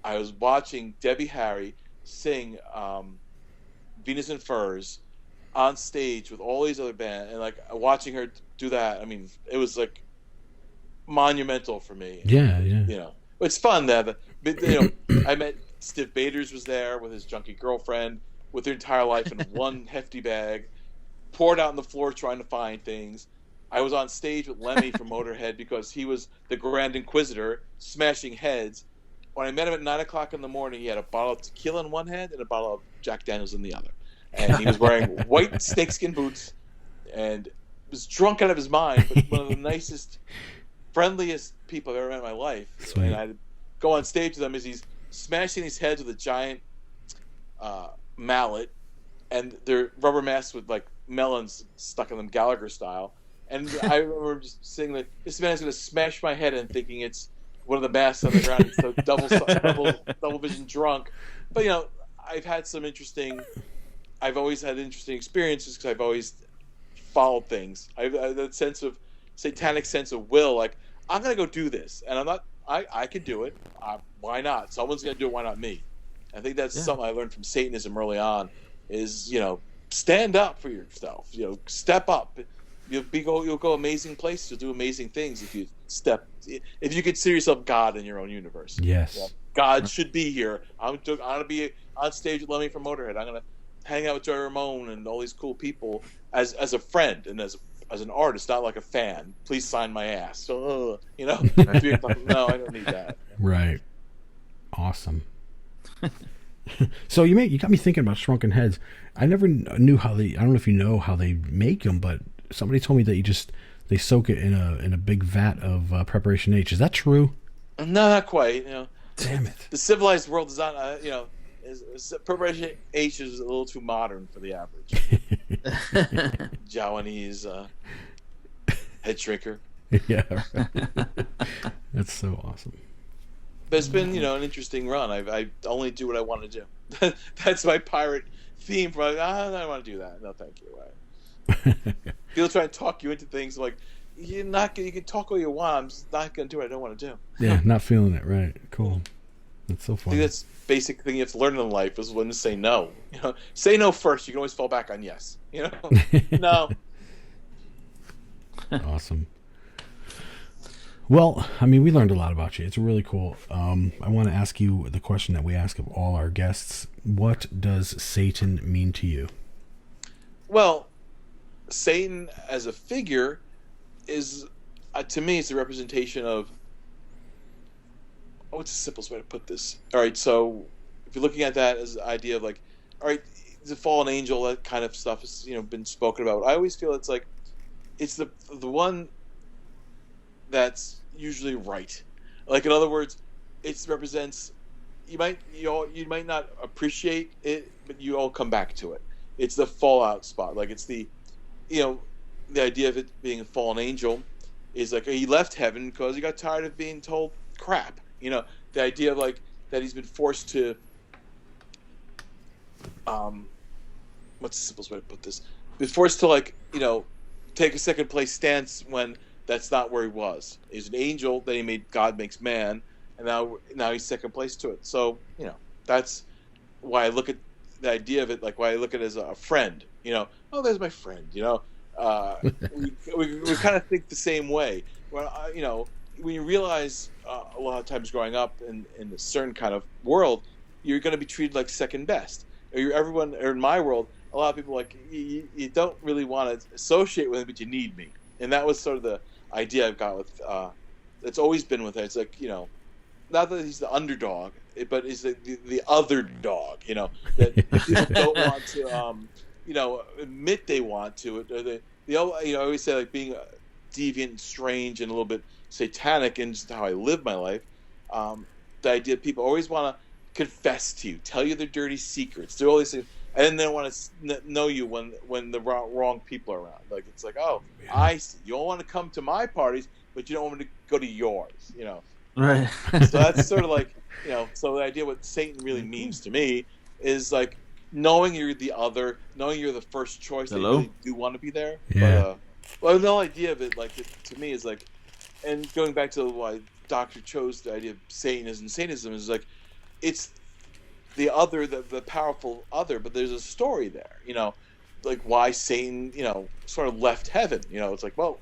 I was watching Debbie Harry sing Venus in Furs on stage with all these other bands, and like watching her do that. I mean, it was like monumental for me. Yeah. You know, it's fun that, but you know, I met Steve Baders was there with his junkie girlfriend with their entire life in one hefty bag, poured out on the floor trying to find things. I was on stage with Lemmy from Motorhead because he was the Grand Inquisitor, smashing heads. When I met him at 9 o'clock in the morning, he had a bottle of tequila in one hand and a bottle of Jack Daniels in the other. And he was wearing white snakeskin boots and was drunk out of his mind, but one of the nicest, friendliest people I've ever met in my life. Sweet. And I'd go on stage with him as he's smashing these heads with a giant mallet, and they're rubber masks with like melons stuck in them, Gallagher style. And I remember just saying that this man is going to smash my head in, thinking it's one of the masks on the ground. It's so double vision drunk. But you know, I've always had interesting experiences because I've always followed things. I have that sense of satanic sense of will. Like, I'm going to go do this, and I can do it. Why not? Someone's going to do it. Why not me? I think that's something I learned from Satanism early on. Is, you know, stand up for yourself. You know, step up. You'll go amazing places. You'll do amazing things if you consider yourself God in your own universe. Yes. You know, God should be here. I'm gonna be on stage with Lemmy from Motorhead. I'm gonna hang out with Joey Ramone and all these cool people as a friend and as an artist, not like a fan. Please sign my ass. So, you know, no, I don't need that. Right. Awesome. So you got me thinking about shrunken heads. I never knew how I don't know if you know how they make them, but somebody told me that they soak it in a big vat of preparation H. Is that true? No, not quite. You know, damn it. The civilized world is not. Preparation H is a little too modern for the average Japanese head shrinker. Yeah, right. That's so awesome. But it's been, an interesting run. I only do what I want to do. That's my pirate theme. I don't want to do that. No, thank you. People try to talk you into things like you can talk all you want. I'm just not going to do what I don't want to do. Yeah, not feeling it. Right. Cool. That's so funny. I think that's basic thing you have to learn in life is when to say no. Say no first. You can always fall back on yes. No. Awesome. Well, I mean, we learned a lot about you. It's really cool. I want to ask you the question that we ask of all our guests. What does Satan mean to you? Well, Satan as a figure is, to me, it's a representation of, what's the simplest way to put this? All right, so if you're looking at that as the idea of like, all right, the fallen angel, that kind of stuff has been spoken about. I always feel it's like, it's the one that's usually right. Like, in other words, it represents, you might not appreciate it, but you all come back to it. It's the fallout spot. Like, it's the idea of it being a fallen angel is like he left heaven because he got tired of being told crap. The idea of like that he's been forced to what's the simplest way to put this? Been forced to take a second place stance when that's not where he was. He's an angel, then God makes man, and now he's second place to it. So, that's why I look at the idea of it, like why I look at it as a friend. Oh, there's my friend. We kind of think the same way. Well, when you realize a lot of times growing up in a certain kind of world, you're going to be treated like second best. Or in my world, a lot of people you don't really want to associate with it, but you need me. And that was sort of the idea I've got with it's always been with it. It's like, not that he's the underdog, but he's the other dog, that people don't want to admit they want to. Or I always say like being deviant and strange and a little bit satanic in just how I live my life. The idea people always want to confess to you, tell you their dirty secrets, do all these things, and then they want to know you when the wrong people are around. Like, it's like, oh, yeah. I see. You all want to come to my parties, but you don't want me to go to yours. Right. So that's sort of like, so the idea what Satan really means to me is like knowing you're the other, knowing you're the first choice. Hello? That you really do want to be there. Yeah. But, the whole idea of it, like, to me, is like, and going back to why Dr. chose the idea of Satanism is like, it's the other, the powerful other, but there's a story there. like why Satan, sort of left heaven. It's like, well,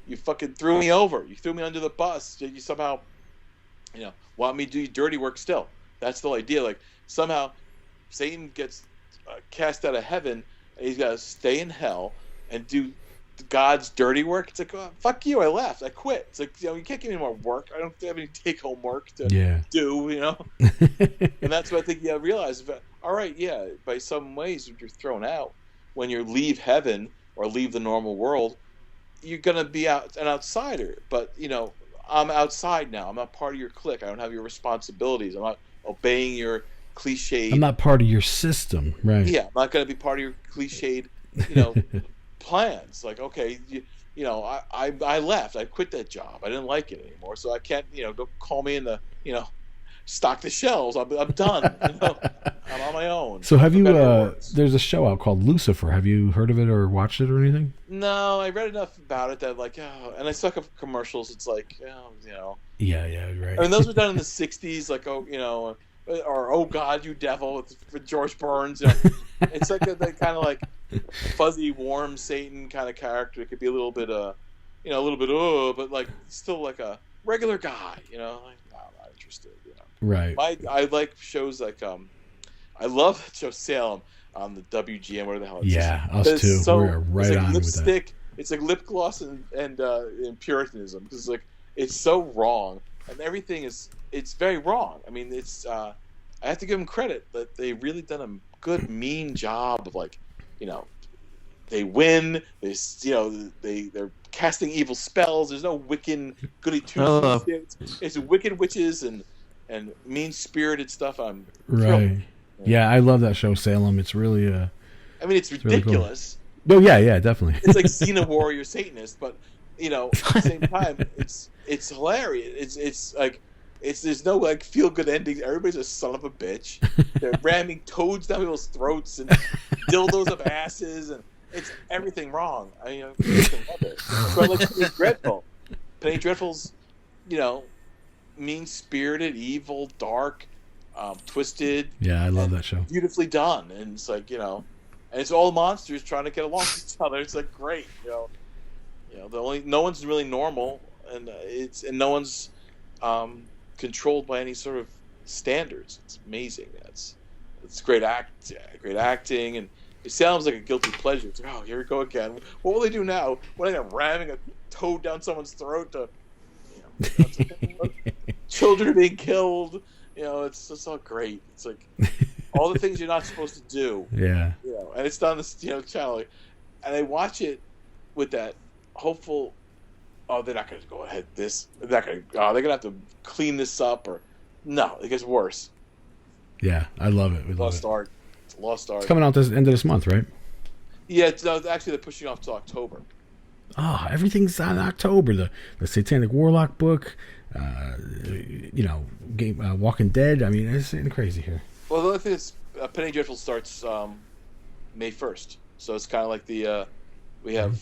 you fucking threw me over. You threw me under the bus. You somehow, want me to do dirty work still. That's the idea. Like somehow Satan gets cast out of heaven and he's got to stay in hell and do God's dirty work. It's like, oh, fuck you. I left. I quit. It's like, you can't give me more work. I don't have any take-home work to do, And that's what I think you realize. But, all right, yeah, by some ways, if you're thrown out, when you leave heaven or leave the normal world, you're going to be an outsider. But, I'm outside now. I'm not part of your clique. I don't have your responsibilities. I'm not obeying your cliched. I'm not part of your system, right? Yeah, I'm not going to be part of your cliched, plans. Like, okay, I left. I quit that job. I didn't like it anymore. So I can't, go call me in the, stock the shelves. I'm done. I'm on my own. So have you? There's a show out called Lucifer. Have you heard of it or watched it or anything? No, I read enough about it that and I suck up commercials. It's like, Yeah, right. I mean, those were done in the '60s. Like, or oh God, you devil with George Burns. It's like that kind of like fuzzy, warm Satan kind of character. It could be a little bit, but like still like a regular guy. Like, no, I'm not interested. Right. I like shows like I love that show Salem on the WGN, whatever the hell it's us too. We're right on lipstick, with that. It's like lip gloss and Puritanism, because it's so wrong and everything it's very wrong. I mean, it's I have to give them credit that they really done a good mean job of they win. They're casting evil spells. There's no Wiccan goody two shoes. It's wicked witches and mean-spirited stuff. I'm thrilled. Yeah, I love that show Salem. It's really I mean, it's ridiculous. Really cool. Oh yeah, definitely. It's like Xena Warrior Satanist, but at the same time, it's hilarious. It's like there's no like feel good ending. Everybody's a son of a bitch. They're ramming toads down people's throats and dildos up asses, and it's everything wrong. I mean, I love it. But like Penny Dreadful. Penny Dreadful's, mean-spirited, evil, dark, twisted. Yeah, I love that show. Beautifully done, and it's like and it's all monsters trying to get along with each other. It's like great, no one's really normal, and no one's controlled by any sort of standards. It's amazing. It's great acting, and it sounds like a guilty pleasure. It's like, oh, here we go again. What will they do now? What are they ramming a toad down someone's throat to? Children are being killed. It's just all great. It's like all the things you're not supposed to do. Yeah. And it's on this channel, and I watch it with that hopeful. Oh, they're not going to go ahead. They're not going to. Oh, they're going to have to clean this up, or no, it gets worse. Yeah, I love it. Lost Art. It's Lost Art. It's coming out this end of this month, right? Yeah, actually they're pushing off to October. Oh, everything's on October. The Satanic Warlock book, Walking Dead. I mean, it's crazy here. Well, the other thing is, Penny Dreadful starts May 1st, so it's kind of like we have,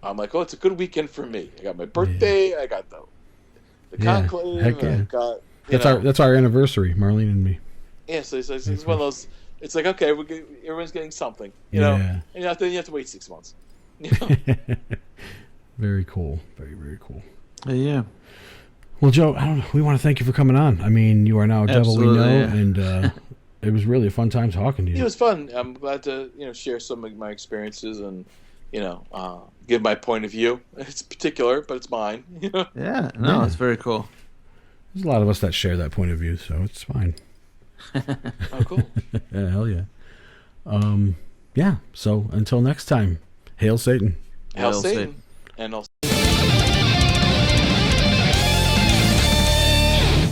I'm like, oh, it's a good weekend for me. I got my birthday, I got the conclave, heck yeah. I got that's our anniversary, Marlene and me. Yeah, so it's one of those. It's like, okay, everyone's getting something, and you have to wait 6 months. Very cool. Very, very cool. Yeah. Well, Joe, I don't know. We want to thank you for coming on. I mean, you are now a devil we know, and it was really a fun time talking to you. It was fun. I'm glad to share some of my experiences and give my point of view. It's particular, but it's mine. Yeah. No, it's very cool. There's a lot of us that share that point of view, so it's fine. Oh, cool. Yeah, hell yeah. Yeah. So until next time. Hail Satan. Hail Satan. And I'll...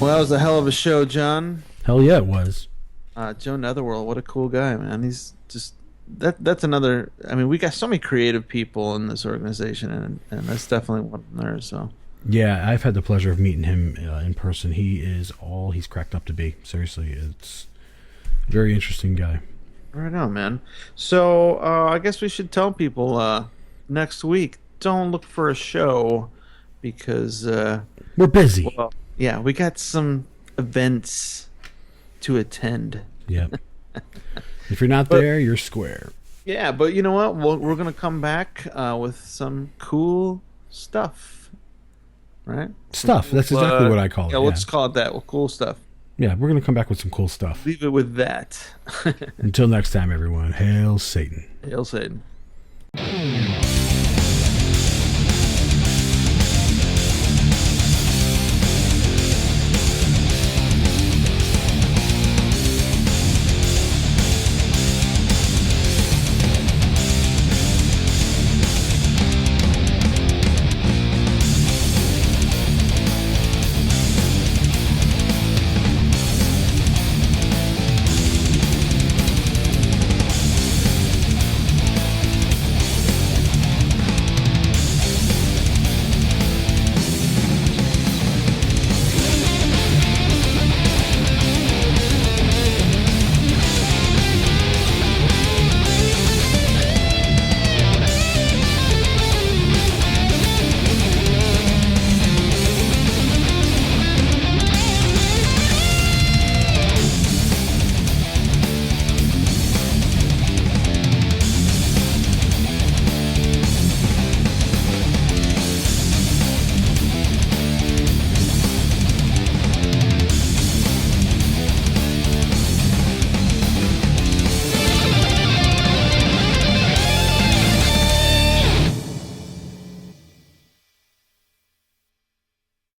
Well, that was a hell of a show, John. Hell yeah, it was. Joe Netherworld, what a cool guy, man. He's just that's another. I mean, we got so many creative people in this organization, and that's definitely one of theirs. So. Yeah, I've had the pleasure of meeting him in person. He is all he's cracked up to be. Seriously, it's a very interesting guy. Right on, man. So I guess we should tell people next week, don't look for a show because we're busy. Well, yeah, we got some events to attend. Yep. If you're not there, you're square. Yeah, but you know what? We're going to come back with some cool stuff, right? Stuff. That's exactly what I call it. Yeah, let's call it that. Well, cool stuff. Yeah, we're going to come back with some cool stuff. Leave it with that. Until next time, everyone. Hail Satan. Hail Satan.